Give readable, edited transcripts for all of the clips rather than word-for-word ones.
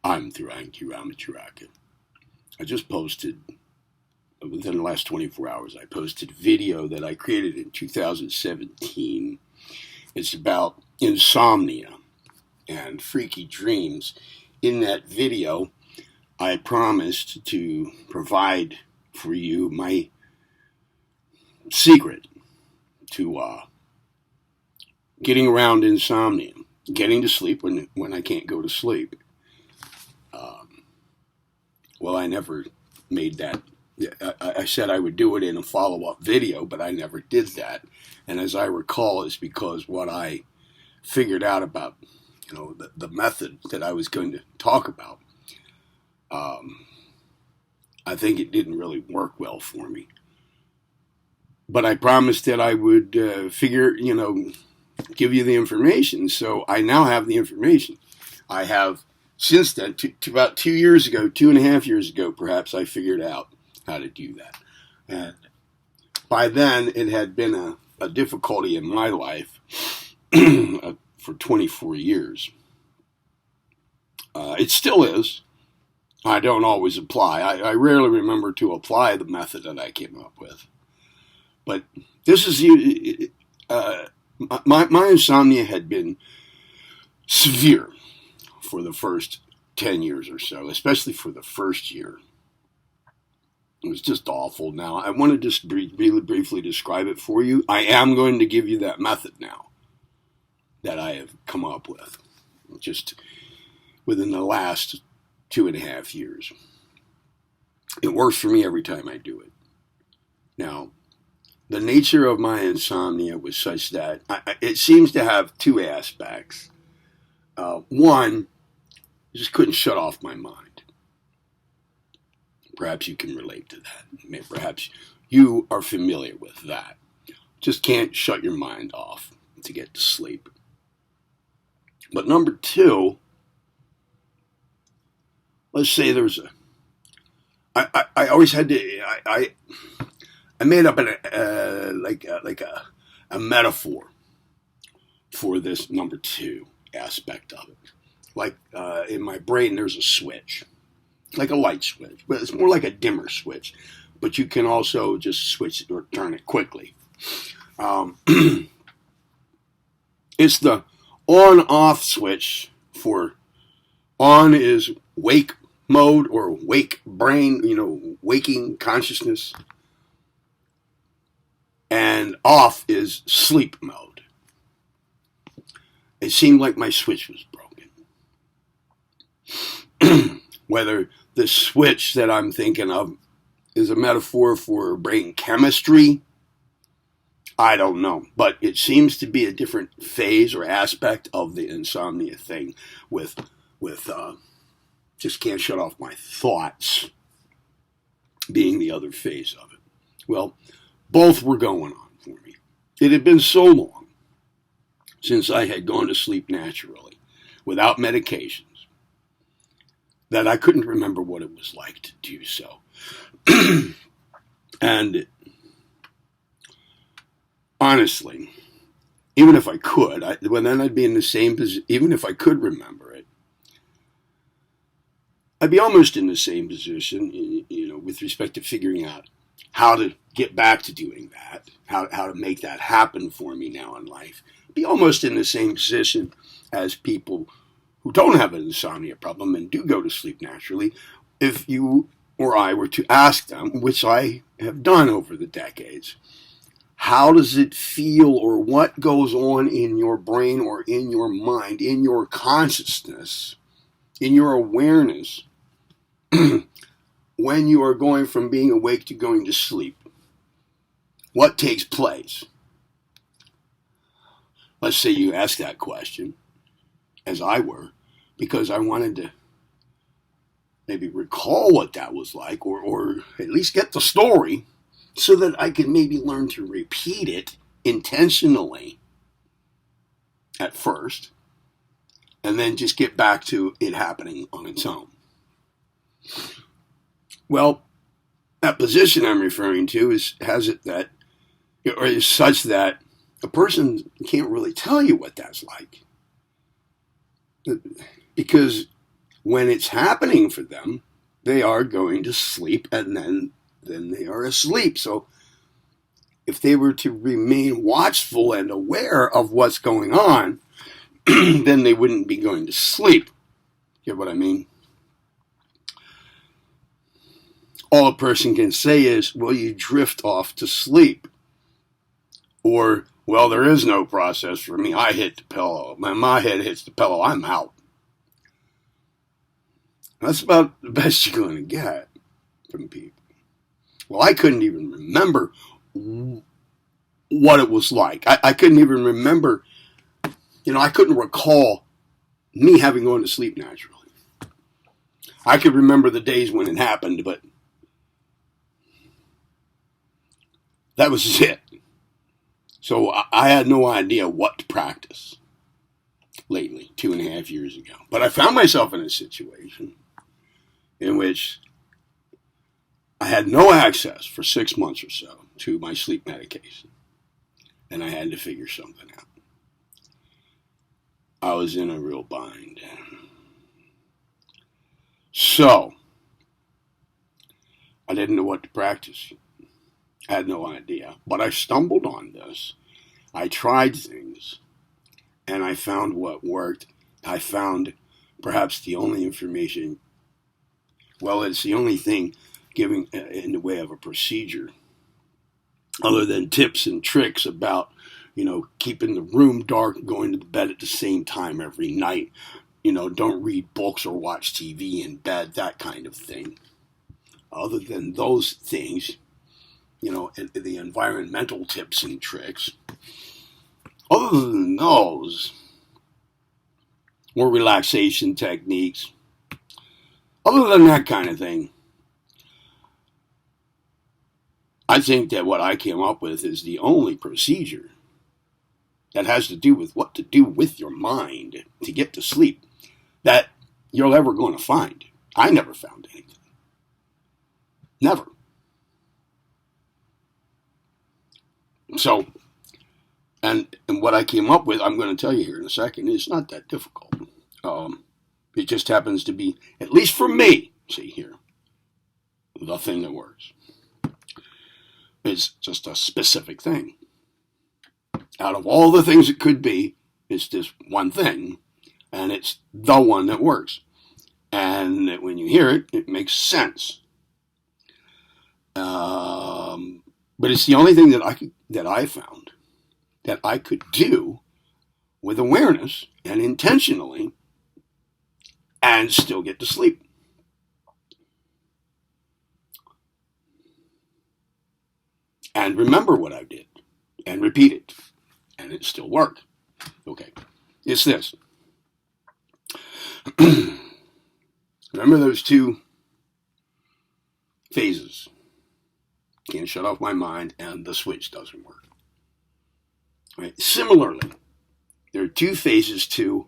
I'm Theron Ramacharaka. I just posted, within the last 24 hours, I posted a video that I created in 2017. It's about insomnia and freaky dreams. In that video, I promised to provide for you my secret to getting around insomnia, getting to sleep when I can't go to sleep. Um, well, I never made that. I said I would do it in a follow-up video, but I never did that. And as I recall, it's because what I figured out about, the method that I was going to talk about, um, I think it didn't really work well for me. But I promised that I would give you the information. So I now have the information. I have, since then, to about 2 years ago, 2.5 years ago, perhaps, I figured out how to do that. And by then, it had been a difficulty in my life for 24 years. It still is. I don't always apply. I rarely remember to apply the method that I came up with. But this is my insomnia had been severe for the first 10 years or so, especially for the first year. It was just awful. Now, I want to just really briefly describe it for you. I am going to give you that method now that I have come up with, just within the last 2.5 years. It works for me every time I do it. Now, the nature of my insomnia was such that it seems to have two aspects. One, I just couldn't shut off my mind. Perhaps you can relate to that. Perhaps you are familiar with that. Just can't shut your mind off to get to sleep. But number two, let's say I always had to, I made up a metaphor for this number two aspect of it. Like in my brain, there's a switch, like a light switch, but it's more like a dimmer switch. But you can also just switch it or turn it quickly. It's the on-off switch. For on is wake mode or wake brain, waking consciousness. And off is sleep mode. It seemed like my switch was broken. Whether the switch that I'm thinking of is a metaphor for brain chemistry, I don't know. But it seems to be a different phase or aspect of the insomnia thing with just can't shut off my thoughts being the other phase of it. Well, both were going on for me. It had been so long since I had gone to sleep naturally, without medications, that I couldn't remember what it was like to do so. And honestly, even if I could, then I'd be in the same position. Even if I could remember it, I'd be almost in the same position, with respect to figuring out how to get back to doing that, how to make that happen for me now in life. I'd be almost in the same position as people who don't have an insomnia problem and do go to sleep naturally, if you or I were to ask them, which I have done over the decades, how does it feel or what goes on in your brain or in your mind, in your consciousness, in your awareness, when you are going from being awake to going to sleep? What takes place? Let's say you ask that question, as I were, because I wanted to maybe recall what that was like, or at least get the story, so that I could maybe learn to repeat it intentionally at first, and then just get back to it happening on its own. Well, that position I'm referring to is such that a person can't really tell you what that's like, because when it's happening for them, they are going to sleep, and then they are asleep. So if they were to remain watchful and aware of what's going on, then they wouldn't be going to sleep. Get what I mean? All a person can say is, well, you drift off to sleep. Or, well, there is no process for me. I hit the pillow. My head hits the pillow. I'm out. That's about the best you're going to get from people. Well, I couldn't even remember what it was like. I couldn't even remember, I couldn't recall me having gone to sleep naturally. I could remember the days when it happened, but that was it. So I had no idea what to practice lately, 2.5 years ago. But I found myself in a situation in which I had no access for 6 months or so to my sleep medication. And I had to figure something out. I was in a real bind. So, I didn't know what to practice. I had no idea. But I stumbled on this. I tried things. And I found what worked. I found perhaps the only information. Well, it's the only thing giving in the way of a procedure. Other than tips and tricks about, keeping the room dark and going to bed at the same time every night. Don't read books or watch TV in bed, that kind of thing. Other than those things, the environmental tips and tricks. Other than those, more relaxation techniques. Other than that kind of thing, I think that what I came up with is the only procedure that has to do with what to do with your mind to get to sleep that you're ever going to find. I never found anything. Never. So, and what I came up with, I'm going to tell you here in a second, it's not that difficult. It just happens to be, at least for me, see here, the thing that works. It's just a specific thing. Out of all the things it could be, it's just one thing, and it's the one that works. And when you hear it, it makes sense. But it's the only thing that I found that I could do with awareness and intentionally and still get to sleep. And remember what I did and repeat it. And it still worked. Okay. It's this. Remember those two phases. Can't shut off my mind, and the switch doesn't work. Right? Similarly, there are two phases to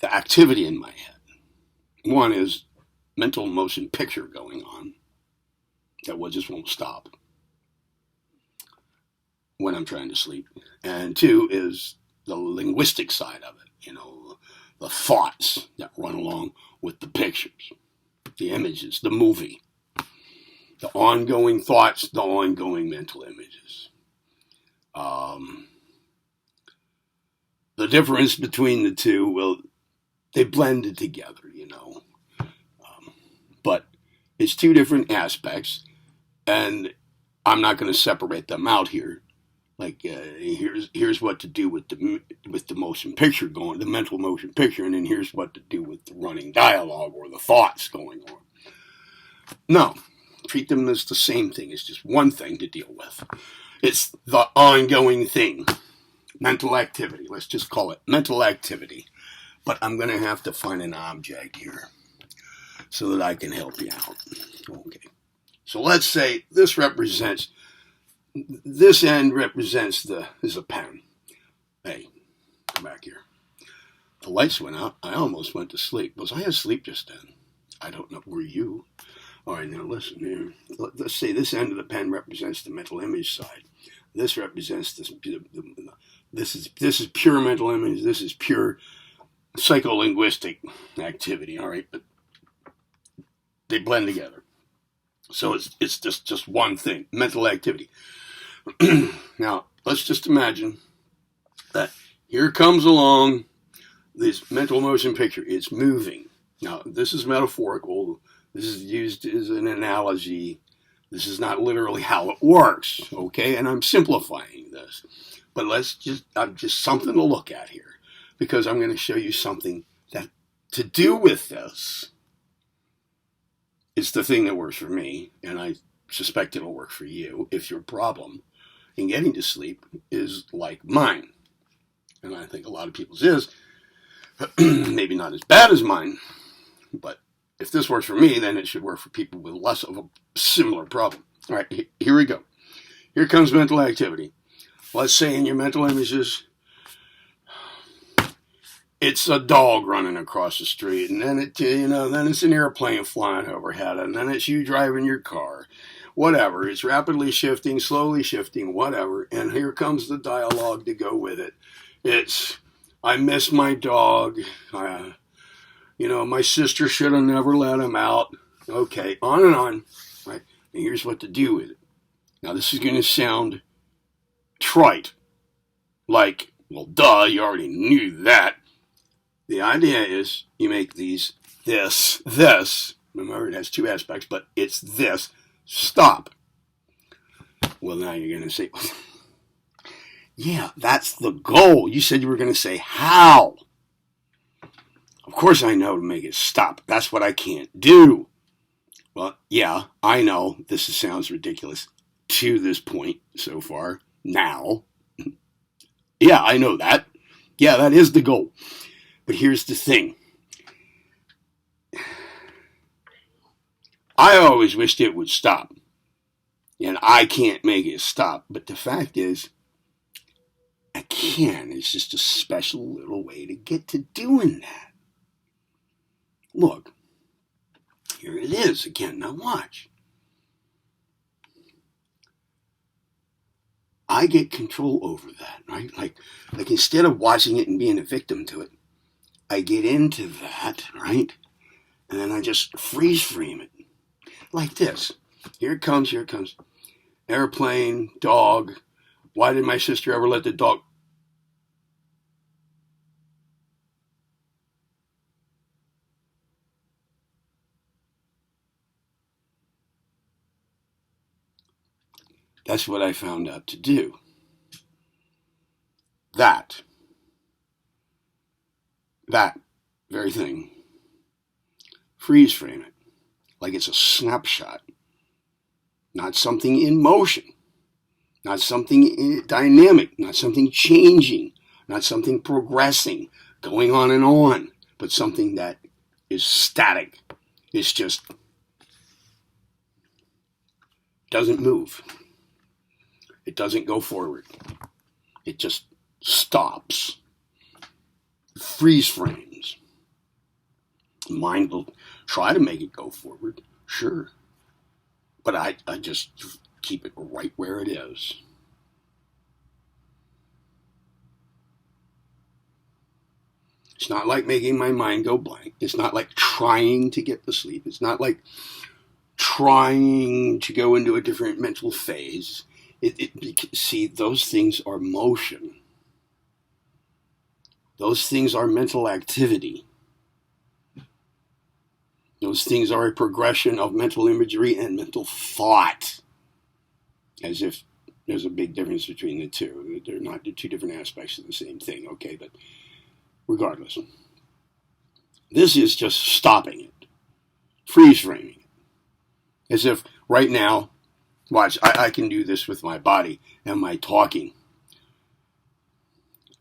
the activity in my head. One is mental motion picture going on that just won't stop when I'm trying to sleep. And two is the linguistic side of it, the thoughts that run along with the pictures, the images, the movie, the ongoing thoughts, the ongoing mental images. The difference between the two, well, they blended together, but it's two different aspects, and I'm not going to separate them out here. Like here's what to do with the motion picture going, the mental motion picture, and then here's what to do with the running dialogue or the thoughts going on. No, treat them as the same thing. It's just one thing to deal with. It's the ongoing thing, mental activity. Let's just call it mental activity. But I'm going to have to find an object here so that I can help you out. Okay. So let's say this end represents is a pen. Hey, come back here. The lights went out. I almost went to sleep. Was I asleep just then? I don't know. Were you? All right, now listen here. Let's say this end of the pen represents the mental image side. This represents this is pure mental image. This is pure psycholinguistic activity, all right? But they blend together. So it's just one thing, mental activity. Now, let's just imagine that here comes along this mental motion picture. It's moving. Now, this is metaphorical. This is used as an analogy. This is not literally how it works, okay? And I'm simplifying this. But I'm just something to look at here, because I'm going to show you something that to do with this is the thing that works for me, and I suspect it'll work for you if your problem in getting to sleep is like mine. And I think a lot of people's is. Maybe not as bad as mine, but if this works for me, then it should work for people with less of a similar problem. All right, here we go. Here comes mental activity. Let's say in your mental images, it's a dog running across the street, and then then it's an airplane flying overhead, and then it's you driving your car. Whatever. It's rapidly shifting, slowly shifting, whatever. And here comes the dialogue to go with it. It's, I miss my dog. My sister should have never let him out. Okay, on and on. Right? And here's what to do with it. Now, this is going to sound trite. Like, well, duh, you already knew that. The idea is you make this. Remember, it has two aspects, but it's this. Stop. Well, now you're going to say, yeah, that's the goal. You said you were going to say how. Of course I know to make it stop. That's what I can't do. Well, yeah, I know this sounds ridiculous to this point so far. Now. Yeah, I know that. Yeah, that is the goal. But here's the thing. I always wished it would stop. And I can't make it stop. But the fact is, I can. It's just a special little way to get to doing that. Look. Here it is again. Now watch. I get control over that, right? Like instead of watching it and being a victim to it, I get into that, right? And then I just freeze frame it. Like this. Here it comes. Airplane, dog. Why did my sister ever let the dog... That's what I found out to do. That very thing. Freeze frame it. Like it's a snapshot. Not something in motion. Not something dynamic. Not something changing. Not something progressing. Going on and on. But something that is static. It's just doesn't move. It doesn't go forward. It just stops. Freeze frames. Mind will try to make it go forward, sure. But I just keep it right where it is. It's not like making my mind go blank. It's not like trying to get to sleep. It's not like trying to go into a different mental phase. See, those things are motion. Those things are mental activity. Those things are a progression of mental imagery and mental thought. As if there's a big difference between the two. They're not the two different aspects of the same thing, okay? But regardless. This is just stopping it. Freeze framing it. As if right now, watch, I can do this with my body and my talking.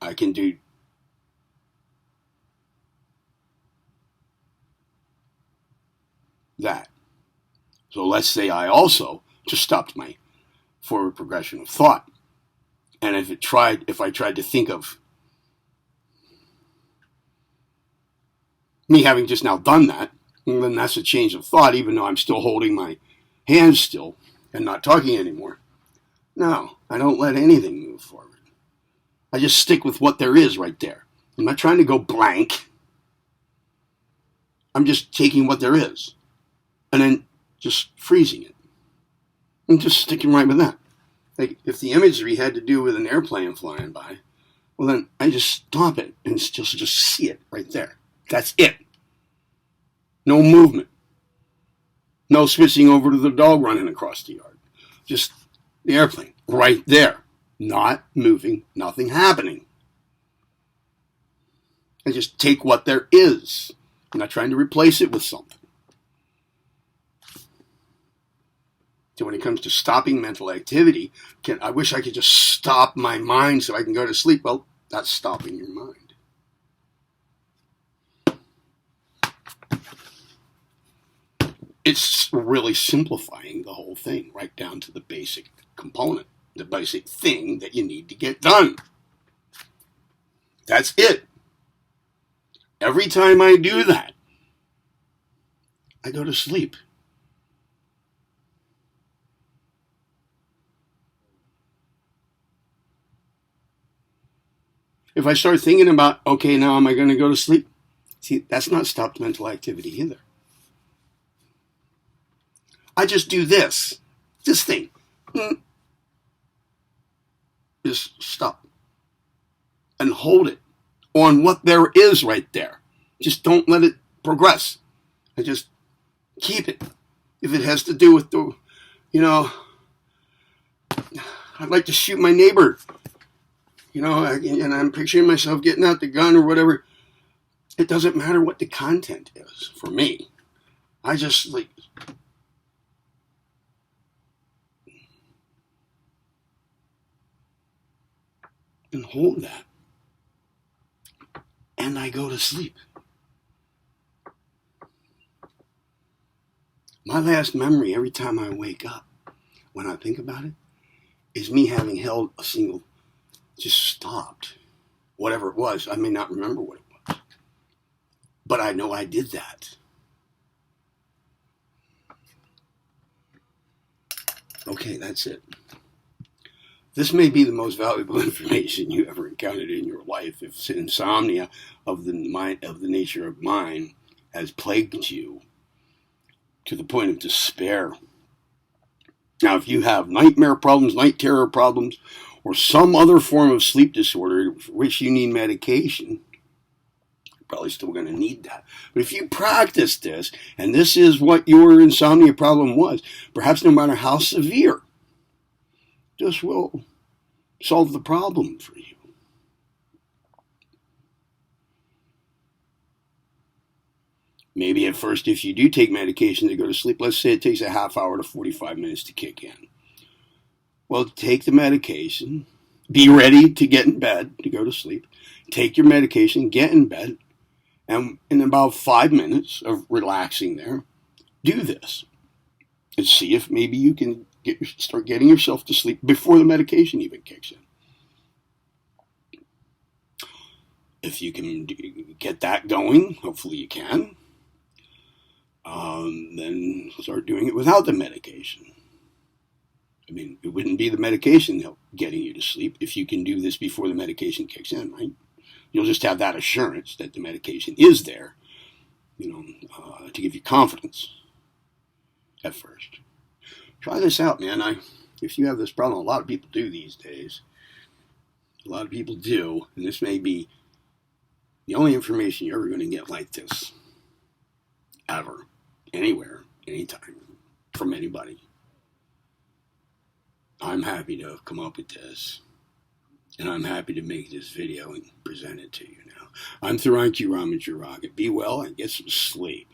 I can do that. So let's say I also just stopped my forward progression of thought. And if I tried to think of me having just now done that, then that's a change of thought, even though I'm still holding my hands still and not talking anymore. No, I don't let anything move forward. I just stick with what there is right there. I'm not trying to go blank. I'm just taking what there is and then just freezing it and just sticking right with that. Like if the imagery had to do with an airplane flying by, well then I just stop it and just see it right there. That's it. No movement. No switching over to the dog running across the yard. Just the airplane right there. Not moving, nothing happening. I just take what there is. I'm not trying to replace it with something. So when it comes to stopping mental activity, I wish I could just stop my mind so I can go to sleep. Well, that's stopping your mind. It's really simplifying the whole thing right down to the basic component, the basic thing that you need to get done. That's it. Every time I do that, I go to sleep. If I start thinking about, okay, now am I going to go to sleep? See, that's not stopped mental activity either. I just do this thing. Just stop and hold it on what there is right there. Just don't let it progress. I just keep it. If it has to do with I'd like to shoot my neighbor, and I'm picturing myself getting out the gun or whatever. It doesn't matter what the content is for me. I just and hold that. And I go to sleep. My last memory every time I wake up, when I think about it, is me having held a single, just stopped. Whatever it was, I may not remember what it was. But I know I did that. Okay, that's it. This may be the most valuable information you ever encountered in your life. If insomnia of the nature of mind has plagued you to the point of despair. Now, if you have nightmare problems, night terror problems, or some other form of sleep disorder for which you need medication, you're probably still going to need that. But if you practice this, and this is what your insomnia problem was, perhaps no matter how severe, this will solve the problem for you. Maybe at first, if you do take medication to go to sleep, let's say it takes a half hour to 45 minutes to kick in. Well, take the medication, be ready to get in bed to go to sleep, take your medication, get in bed, and in about 5 minutes of relaxing there, do this. And see if maybe you can start getting yourself to sleep before the medication even kicks in. If you can get that going, hopefully you can, then start doing it without the medication. I mean, it wouldn't be the medication getting you to sleep if you can do this before the medication kicks in, right? You'll just have that assurance that the medication is there, to give you confidence at first. Try this out, man. If you have this problem, a lot of people do these days. A lot of people do, and this may be the only information you're ever going to get like this, ever, anywhere, anytime, from anybody. I'm happy to have come up with this, and I'm happy to make this video and present it to you now. I'm Theron Ramacharaka. Be well and get some sleep.